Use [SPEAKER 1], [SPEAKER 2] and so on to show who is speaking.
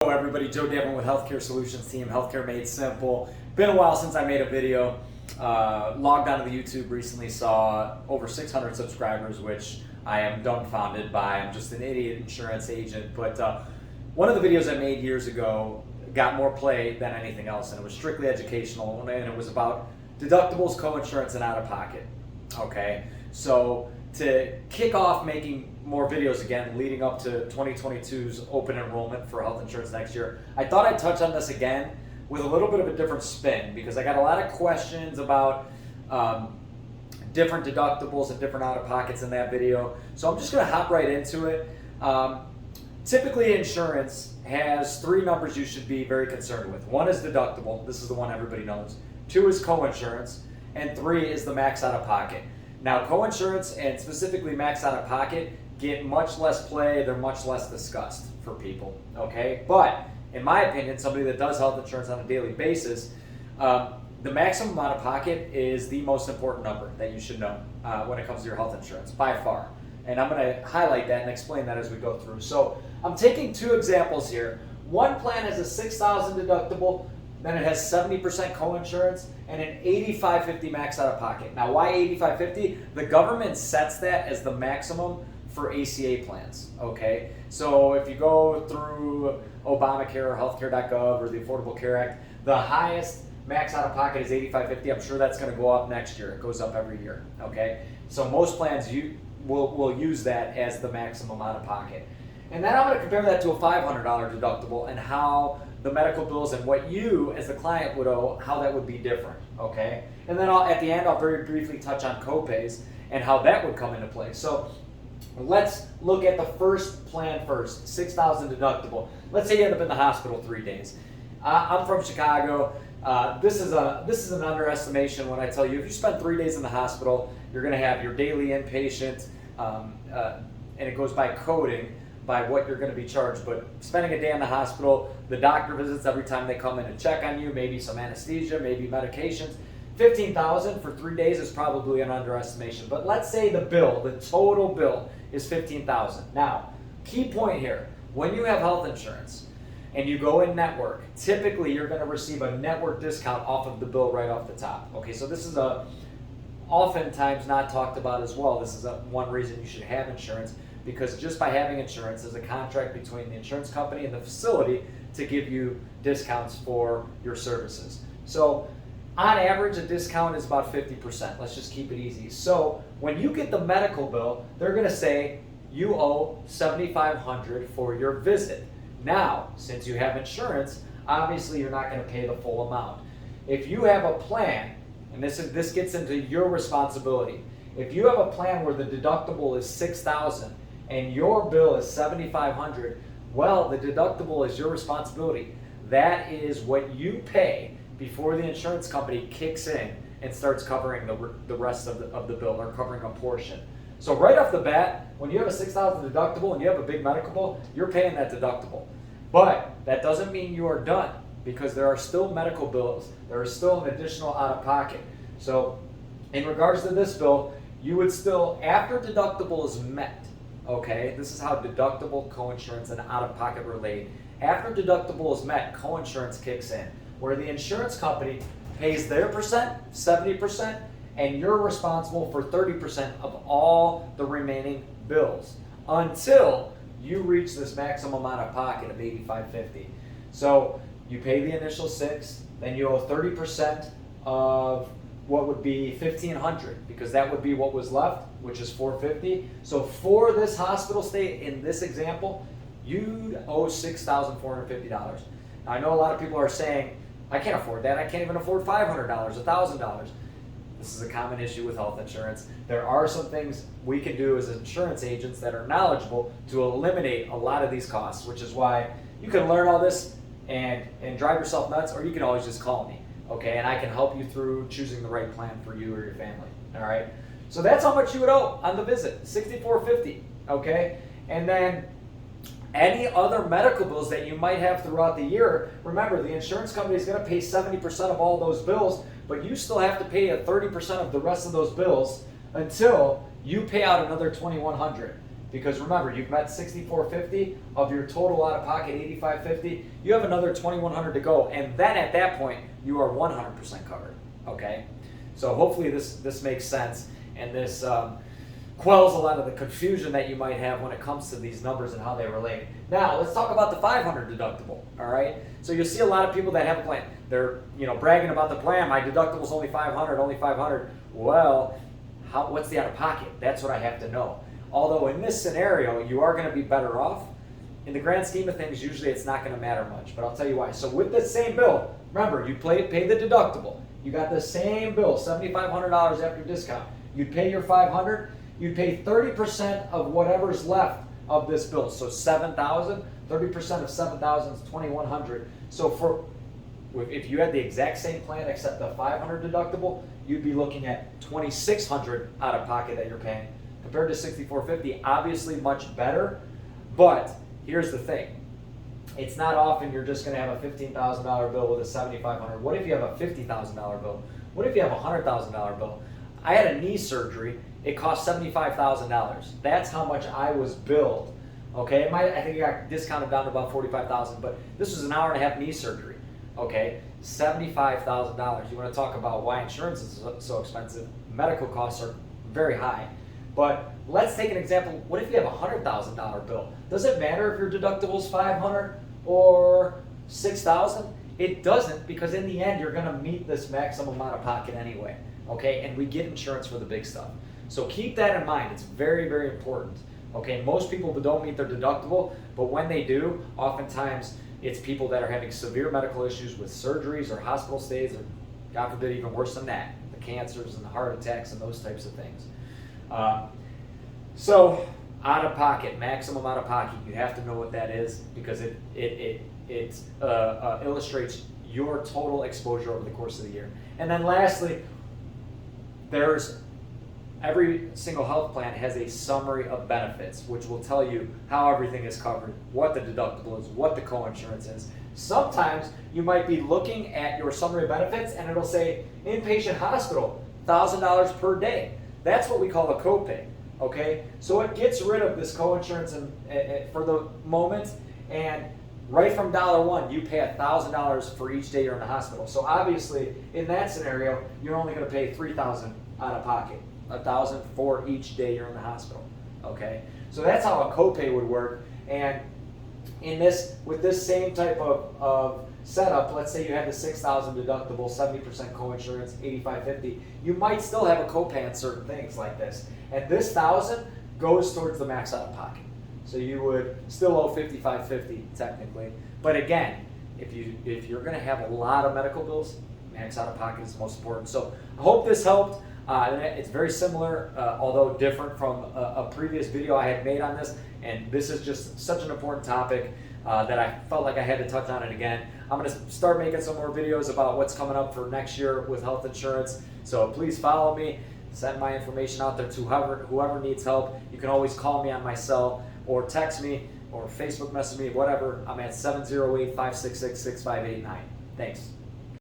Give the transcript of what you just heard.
[SPEAKER 1] Hello everybody, Joe Devin with Healthcare Solutions Team, Healthcare Made Simple. Been a while since I made a video. Logged onto the YouTube recently, saw over 600 subscribers, which I am dumbfounded by. I'm just an idiot insurance agent. But one of the videos I made years ago got more play than anything else, and it was strictly educational, and it was about deductibles, coinsurance, and out-of-pocket. Okay, so to kick off making more videos again leading up to 2022's open enrollment for health insurance next year, I thought I'd touch on this again with a little bit of a different spin, because I got a lot of questions about different deductibles and different out-of-pockets in that video. So I'm just going to hop right into it. Typically, insurance has three numbers you should be very concerned with. One is deductible. This is the one everybody knows. Two is coinsurance. And three is the max out-of-pocket. Now, coinsurance and specifically max out-of-pocket get much less play. They're much less discussed for people, okay? But in my opinion, somebody that does health insurance on a daily basis, the maximum out-of-pocket is the most important number that you should know when it comes to your health insurance, by far. And I'm going to highlight that and explain that as we go through. So I'm taking two examples here. One plan has a $6,000 deductible, then it has 70% coinsurance and an $8,550 max out of pocket. Now, why $8,550? The government sets that as the maximum for ACA plans, okay? So if you go through Obamacare or healthcare.gov or the Affordable Care Act, the highest max out of pocket is $8,550. I'm sure that's gonna go up next year. It goes up every year, okay? So most plans will use that as the maximum out of pocket. And then I'm gonna compare that to a $500 deductible and how the medical bills and what you as the client would owe, how that would be different, okay? And then at the end, I'll very briefly touch on copays and how that would come into play. So let's look at the first plan first, $6,000 deductible. Let's say you end up in the hospital 3 days. I'm from Chicago. This is an underestimation when I tell you if you spend 3 days in the hospital, you're gonna have your daily inpatient, and it goes by coding, by what you're going to be charged. But spending a day in the hospital, the doctor visits every time they come in to check on you, maybe some anesthesia, maybe medications. $15,000 for 3 days is probably an underestimation. But let's say the total bill is $15,000. Now, key point here, when you have health insurance and you go in network, typically you're going to receive a network discount off of the bill right off the top. Okay, so this is oftentimes not talked about as well. This is one reason you should have insurance, because just by having insurance, there's a contract between the insurance company and the facility to give you discounts for your services. So on average, a discount is about 50%. Let's just keep it easy. So when you get the medical bill, they're gonna say you owe $7,500 for your visit. Now, since you have insurance, obviously you're not gonna pay the full amount. If you have a plan, and this gets into your responsibility, if you have a plan where the deductible is $6,000 and your bill is $7,500, well, the deductible is your responsibility. That is what you pay before the insurance company kicks in and starts covering the rest of the bill, or covering a portion. So right off the bat, when you have a $6,000 deductible and you have a big medical bill, you're paying that deductible. But that doesn't mean you are done, because there are still medical bills. There is still an additional out-of-pocket. So in regards to this bill, you would still, after deductible is met, okay, this is how deductible, coinsurance, and out-of-pocket relate. After deductible is met, coinsurance kicks in, where the insurance company pays their percent, 70%, and you're responsible for 30% of all the remaining bills until you reach this maximum out-of-pocket of $8,550. So you pay the initial $6,000, then you owe 30% of what would be $1,500, because that would be what was left, which is $450. So for this hospital stay, in this example, you'd owe $6,450. Now, I know a lot of people are saying, I can't afford that. I can't even afford $500, $1,000. This is a common issue with health insurance. There are some things we can do as insurance agents that are knowledgeable to eliminate a lot of these costs, which is why you can learn all this and drive yourself nuts, or you can always just call me. Okay, and I can help you through choosing the right plan for you or your family. All right, so that's how much you would owe on the visit, $6,450. Okay, and then any other medical bills that you might have throughout the year. Remember, the insurance company is going to pay 70% of all those bills, but you still have to pay 30% of the rest of those bills until you pay out another $2,100. Because remember, you've met $6,450 of your total out-of-pocket $8,550. You have another $2,100 to go, and then at that point, you are 100% covered. Okay, so hopefully this makes sense, and this quells a lot of the confusion that you might have when it comes to these numbers and how they relate. Now, let's talk about the $500 deductible. All right, so you'll see a lot of people that have a plan. They're bragging about the plan. My deductible's only $500, only $500. Well, what's the out-of-pocket? That's what I have to know. Although in this scenario, you are going to be better off. In the grand scheme of things, usually it's not going to matter much, but I'll tell you why. So with the same bill, remember, you pay the deductible. You got the same bill, $7,500 after discount. You'd pay your $500. You'd pay 30% of whatever's left of this bill. So $7,000, 30% of $7,000 is $2,100. So if you had the exact same plan except the $500 deductible, you'd be looking at $2,600 out of pocket that you're paying. Compared to $6,450, obviously much better, but here's the thing. It's not often you're just going to have a $15,000 bill with a $7,500. What if you have a $50,000 bill? What if you have a $100,000 bill? I had a knee surgery. It cost $75,000. That's how much I was billed. Okay, I think it got discounted down to about $45,000, but this was an hour and a half knee surgery. Okay, $75,000. You want to talk about why insurance is so expensive? Medical costs are very high. But let's take an example. What if you have a $100,000 bill? Does it matter if your deductible is $500 or $6,000? It doesn't, because in the end, you're going to meet this maximum out of pocket anyway. Okay, and we get insurance for the big stuff. So keep that in mind. It's very, very important. Okay, most people don't meet their deductible, but when they do, oftentimes it's people that are having severe medical issues with surgeries or hospital stays, or God forbid, even worse than that, the cancers and the heart attacks and those types of things. So out of pocket, maximum out of pocket, you have to know what that is, because it illustrates your total exposure over the course of the year. And then lastly, every single health plan has a summary of benefits, which will tell you how everything is covered, what the deductible is, what the coinsurance is. Sometimes you might be looking at your summary of benefits and it'll say inpatient hospital, $1,000 per day. That's what we call a copay. Okay, so it gets rid of this coinsurance for the moment, and right from $1, you pay $1,000 for each day you're in the hospital. So obviously, in that scenario, you're only going to pay $3,000 out of pocket, $1,000 for each day you're in the hospital. Okay, so that's how a copay would work. And with this same type of setup, let's say you had the $6,000 deductible, 70% coinsurance, $8,550. You might still have a copay on certain things like this, and this $1,000 goes towards the max out of pocket. So you would still owe $5,550 technically. But again, if you're going to have a lot of medical bills, max out of pocket is most important. So I hope this helped. It's very similar, although different from a previous video I had made on this. And this is just such an important topic that I felt like I had to touch on it again. I'm going to start making some more videos about what's coming up for next year with health insurance. So please follow me. Send my information out there to whoever needs help. You can always call me on my cell, or text me, or Facebook message me, whatever. I'm at 708-566-6589. Thanks.